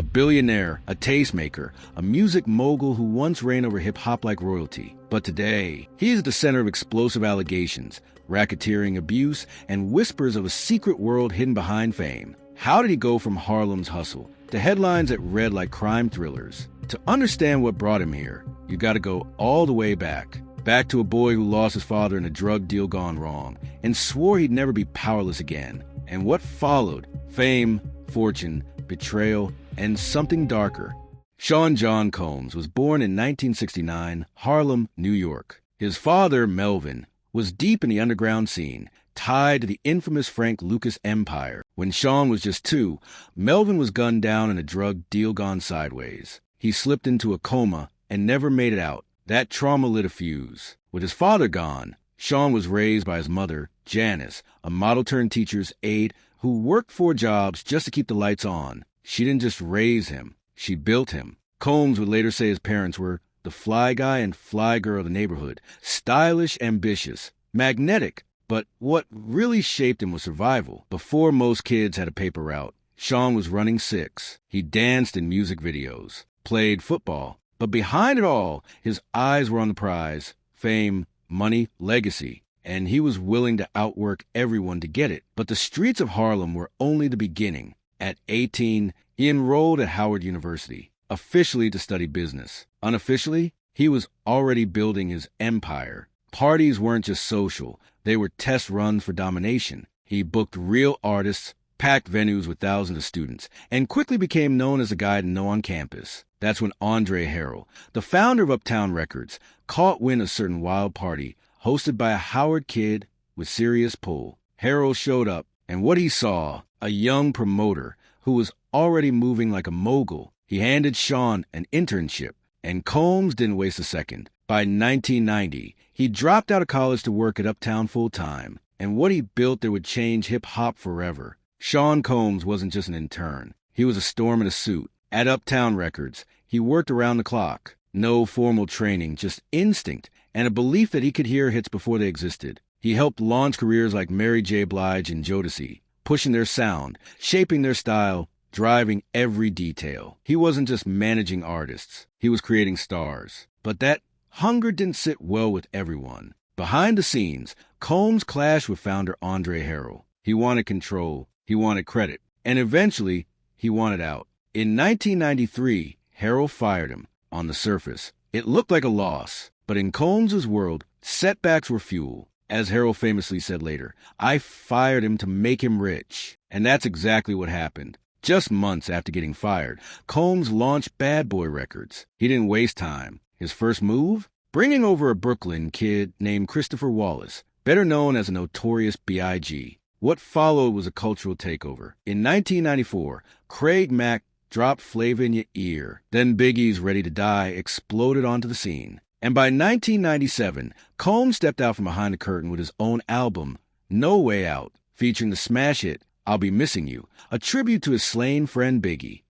A billionaire, a tastemaker, a music mogul who once reigned over hip-hop like royalty. But today, he is at the center of explosive allegations, racketeering abuse, and whispers of a secret world hidden behind fame. How did he go from Harlem's hustle to headlines that read like crime thrillers? To understand what brought him here, you gotta go all the way back. Back to a boy who lost his father in a drug deal gone wrong and swore he'd never be powerless again. And what followed? Fame, fortune, betrayal, and something darker. Sean John Combs was born in 1969, Harlem, New York. His father, Melvin, was deep in the underground scene, tied to the infamous Frank Lucas empire. When Sean was just 2, Melvin was gunned down in a drug deal gone sideways. He slipped into a coma and never made it out. That trauma lit a fuse. With his father gone, Sean was raised by his mother, Janice, a model-turned-teacher's aide who worked 4 jobs just to keep the lights on. She didn't just raise him, she built him. Combs would later say his parents were the fly guy and fly girl of the neighborhood, stylish, ambitious, magnetic. But what really shaped him was survival. Before most kids had a paper route, Sean was running 6. He danced in music videos, played football. But behind it all, his eyes were on the prize, fame, money, legacy, and he was willing to outwork everyone to get it. But the streets of Harlem were only the beginning. At 18, he enrolled at Howard University, officially to study business. Unofficially, he was already building his empire. Parties weren't just social, they were test runs for domination. He booked real artists, packed venues with thousands of students, and quickly became known as the guy to know on campus. That's when Andre Harrell, the founder of Uptown Records, caught wind of a certain wild party hosted by a Howard kid with serious pull. Harrell showed up, and what he saw, a young promoter who was already moving like a mogul. He handed Sean an internship, and Combs didn't waste a second. By 1990, he dropped out of college to work at Uptown full-time, and what he built there would change hip-hop forever. Sean Combs wasn't just an intern. He was a storm in a suit. At Uptown Records, he worked around the clock. No formal training, just instinct and a belief that he could hear hits before they existed. He helped launch careers like Mary J. Blige and Jodeci, pushing their sound, shaping their style, driving every detail. He wasn't just managing artists. He was creating stars. But that hunger didn't sit well with everyone. Behind the scenes, Combs clashed with founder Andre Harrell. He wanted control. He wanted credit. And eventually, he wanted out. In 1993, Harrell fired him. On the surface, it looked like a loss, but in Combs' world, setbacks were fuel. As Harrell famously said later, "I fired him to make him rich." And that's exactly what happened. Just months after getting fired, Combs launched Bad Boy Records. He didn't waste time. His first move? Bringing over a Brooklyn kid named Christopher Wallace, better known as a notorious B.I.G. What followed was a cultural takeover. In 1994, Craig Mack dropped Flavor in Your Ear. Then Biggie's Ready to Die exploded onto the scene. And by 1997, Combs stepped out from behind the curtain with his own album, No Way Out, featuring the smash hit, I'll Be Missing You, a tribute to his slain friend Biggie.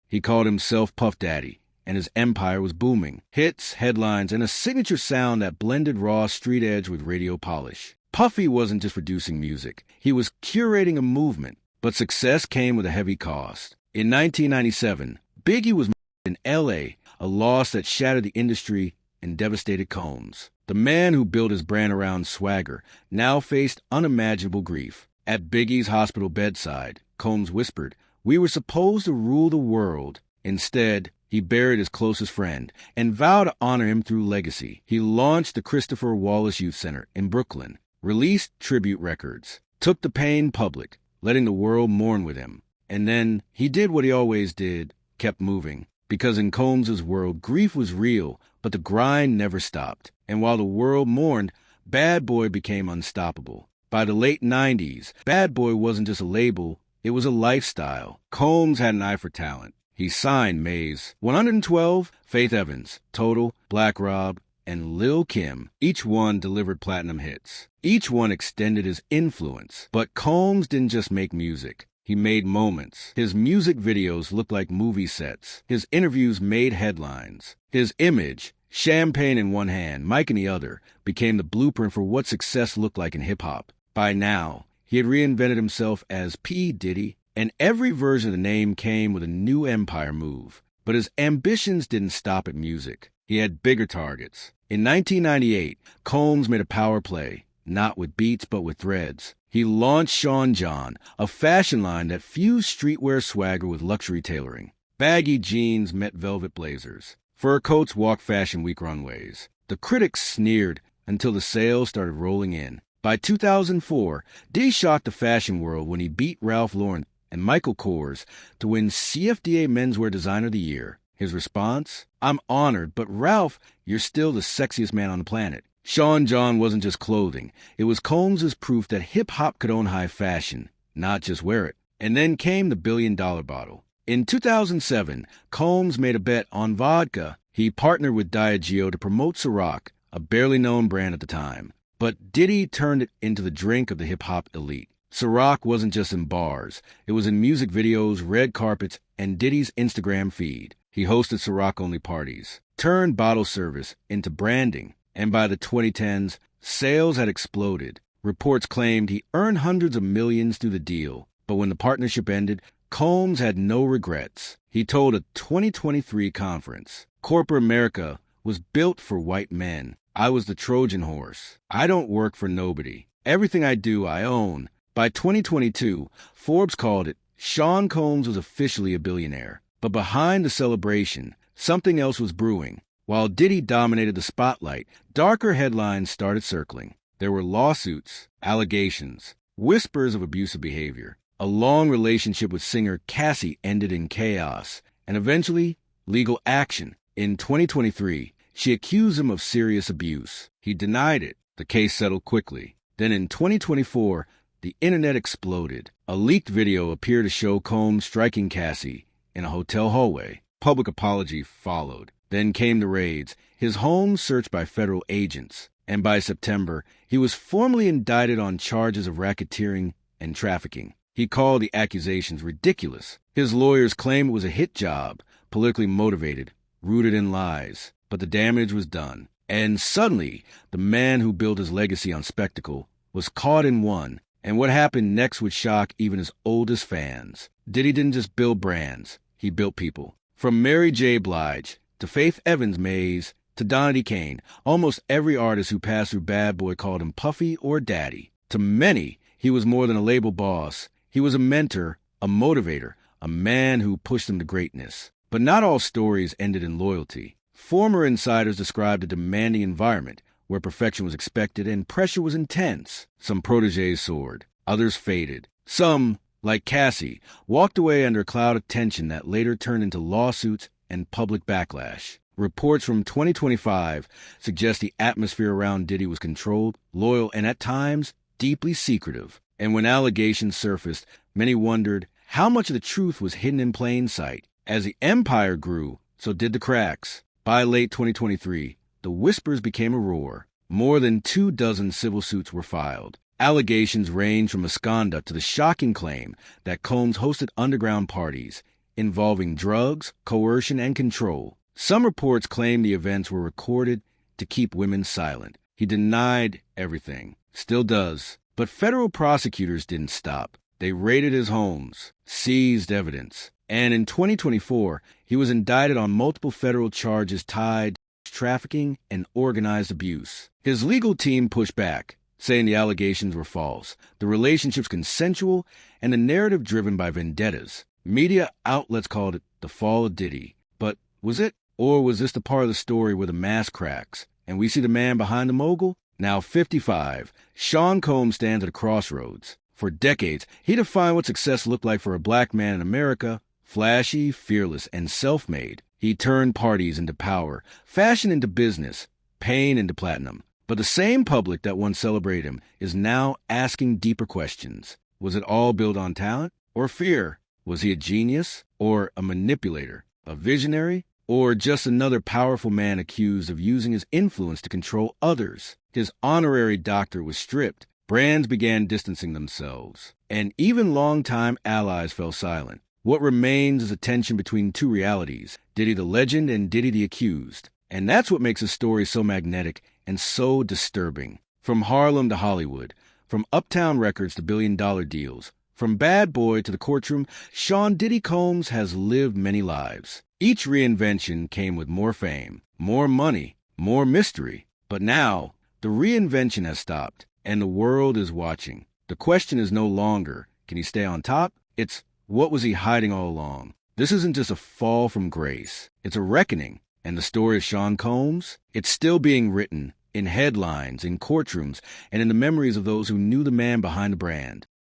He called himself Puff Daddy, and his empire was booming. Hits, headlines, and a signature sound that blended raw street edge with radio polish. Puffy wasn't just producing music. He was curating a movement. But success came with a heavy cost. In 1997, Biggie was in L.A., a loss that shattered the industry and devastated Combs. The man who built his brand around swagger now faced unimaginable grief. At Biggie's hospital bedside, Combs whispered, "We were supposed to rule the world." Instead, he buried his closest friend and vowed to honor him through legacy. He launched the Christopher Wallace Youth Center in Brooklyn, released tribute records, took the pain public, letting the world mourn with him. And then he did what he always did, kept moving. Because in Combs' world, grief was real, but the grind never stopped. And while the world mourned, Bad Boy became unstoppable. By the late 90s, Bad Boy wasn't just a label, it was a lifestyle. Combs had an eye for talent. He signed Maze, 112, Faith Evans, Total, Black Rob, and Lil' Kim. Each one delivered platinum hits. Each one extended his influence. But Combs didn't just make music. He made moments. His music videos looked like movie sets. His interviews made headlines. His image, champagne in one hand, mic in the other, became the blueprint for what success looked like in hip-hop. By now, he had reinvented himself as P. Diddy, and every version of the name came with a new empire move. But his ambitions didn't stop at music. He had bigger targets. In 1998, Combs made a power play, not with beats but with threads. He launched Sean John, a fashion line that fused streetwear swagger with luxury tailoring. Baggy jeans met velvet blazers. Fur coats walked Fashion Week runways. The critics sneered until the sales started rolling in. By 2004, Diddy shocked the fashion world when he beat Ralph Lauren and Michael Kors to win CFDA Menswear Designer of the Year. His response? "I'm honored, but Ralph, you're still the sexiest man on the planet." Sean John wasn't just clothing. It was Combs' proof that hip-hop could own high fashion, not just wear it. And then came the billion-dollar bottle. In 2007, Combs made a bet on vodka. He partnered with Diageo to promote Ciroc, a barely known brand at the time. But Diddy turned it into the drink of the hip-hop elite. Ciroc wasn't just in bars. It was in music videos, red carpets, and Diddy's Instagram feed. He hosted Ciroc-only parties, turned bottle service into branding, and by the 2010s, sales had exploded. Reports claimed he earned hundreds of millions through the deal. But when the partnership ended, Combs had no regrets. He told a 2023 conference, "Corporate America was built for white men. I was the Trojan horse. I don't work for nobody. Everything I do, I own." By 2022, Forbes called it, Sean Combs was officially a billionaire. But behind the celebration, something else was brewing. While Diddy dominated the spotlight, darker headlines started circling. There were lawsuits, allegations, whispers of abusive behavior. A long relationship with singer Cassie ended in chaos, and eventually, legal action. In 2023, she accused him of serious abuse. He denied it. The case settled quickly. Then in 2024, the internet exploded. A leaked video appeared to show Combs striking Cassie in a hotel hallway. Public apology followed. Then came the raids, his home searched by federal agents. And by September, he was formally indicted on charges of racketeering and trafficking. He called the accusations ridiculous. His lawyers claimed it was a hit job, politically motivated, rooted in lies. But the damage was done. And suddenly, the man who built his legacy on spectacle was caught in one. And what happened next would shock even his oldest fans. Diddy didn't just build brands, he built people. From Mary J. Blige to Faith Evans Mays to Donny Kane, almost every artist who passed through Bad Boy called him Puffy or Daddy. To many, he was more than a label boss. He was a mentor, a motivator, a man who pushed them to greatness. But not all stories ended in loyalty. Former insiders described a demanding environment where perfection was expected and pressure was intense. Some protégés soared, others faded. Some, like Cassie, walked away under a cloud of tension that later turned into lawsuits and public backlash. Reports from 2025 suggest the atmosphere around Diddy was controlled, loyal, and at times deeply secretive. And when allegations surfaced, many wondered how much of the truth was hidden in plain sight. As the empire grew, so did the cracks. By late 2023, the whispers became a roar. More than 24 civil suits were filed. Allegations ranged from misconduct to the shocking claim that Combs hosted underground parties involving drugs, coercion, and control. Some reports claim the events were recorded to keep women silent. He denied everything, still does. But federal prosecutors didn't stop. They raided his homes, seized evidence. And in 2024, he was indicted on multiple federal charges tied to trafficking and organized abuse. His legal team pushed back, saying the allegations were false, the relationships consensual, and the narrative driven by vendettas. Media outlets called it the fall of Diddy. But was it? Or was this the part of the story where the mask cracks, and we see the man behind the mogul? Now 55, Sean Combs stands at a crossroads. For decades, he defined what success looked like for a black man in America: flashy, fearless, and self-made. He turned parties into power, fashion into business, pain into platinum. But the same public that once celebrated him is now asking deeper questions. Was it all built on talent or fear? Was he a genius or a manipulator, a visionary, or just another powerful man accused of using his influence to control others? His honorary doctorate was stripped. Brands began distancing themselves, and even longtime allies fell silent. What remains is a tension between two realities, Diddy the legend and Diddy the accused. And that's what makes his story so magnetic and so disturbing. From Harlem to Hollywood, from Uptown Records to billion-dollar deals, From bad boy to the courtroom, Sean Diddy Combs has lived many lives. Each reinvention came with more fame, more money, more mystery. But now, the reinvention has stopped, and the world is watching. The question is no longer, can he stay on top? It's, what was he hiding all along? This isn't just a fall from grace. It's a reckoning. And the story of Sean Combs? It's still being written, in headlines, in courtrooms, and in the memories of those who knew the man behind the brand.